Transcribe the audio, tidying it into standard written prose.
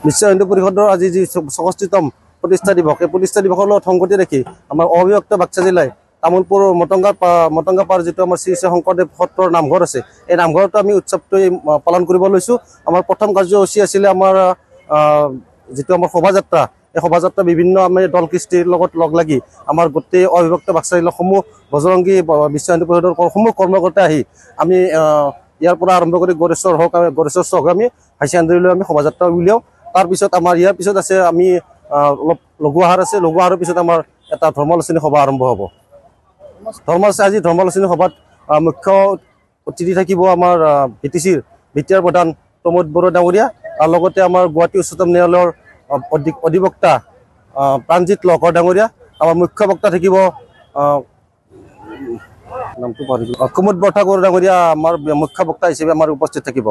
বিশ্ব হিন্দু পৰিষদৰ আজি যি ৬৬তম প্ৰতিষ্ঠা দিৱস, এই প্ৰতিষ্ঠা দিৱসৰ লগত সংগতি ৰাখি আমাৰ অবিভক্ত বাক্সা জিলায় তামোলপুৰ মটংগাপাৰ যিটো আমাৰ শ্ৰী শ্ৰী শংকৰদেৱ সত্ৰৰ নামঘৰ আছে, এই নামঘৰতো আমি উৎসৱটো পালন কৰিব লৈছোঁ। আমাৰ প্ৰথম কাৰ্যসূচী আছিলে আমাৰ যিটো আমাৰ শোভাযাত্ৰা, এই শোভাযাত্ৰা বিভিন্ন আমি দল কৃষ্টিৰ লগত লগ লাগি আমাৰ গোটেই অবিভক্ত বাক্সা জিলাসমূহ বজৰংগী বিশ্ব হিন্দু পৰিষদৰ সমূহ কৰ্মকৰ্তা আহি আমি ইয়াৰ পৰা আৰম্ভ কৰি গড়েশ্বৰ চহক আমি হাইচিয়ান্দ্ৰীলৈ আমি শোভাযাত্ৰা উলিয়াওঁ। তাৰপিছত আমাৰ ইয়াৰ পিছত আছে আমি অলপ লঘু আহাৰ আছে, লঘু আহাৰৰ পিছত আমাৰ এটা ধৰ্মালোচনী সভা আৰম্ভ হ'ব। আজি ধৰ্মালোচনী সভাত মুখ্য অতিথি থাকিব আমাৰ VTCৰ বিটিআৰ প্ৰধান প্ৰমোদ বড়ো ডাঙৰীয়া, আৰু লগতে আমাৰ গুৱাহাটী উচ্চতম ন্যায়ালয়ৰ অধিবক্তা প্ৰাণজিৎ লহকৰ ডাঙৰীয়া। আমাৰ মুখ্য বক্তা থাকিব নামটো পাহৰিলোঁ, কুমুদ বৰঠাকুৰ ডাঙৰীয়া আমাৰ মুখ্য বক্তা হিচাপে আমাৰ উপস্থিত থাকিব।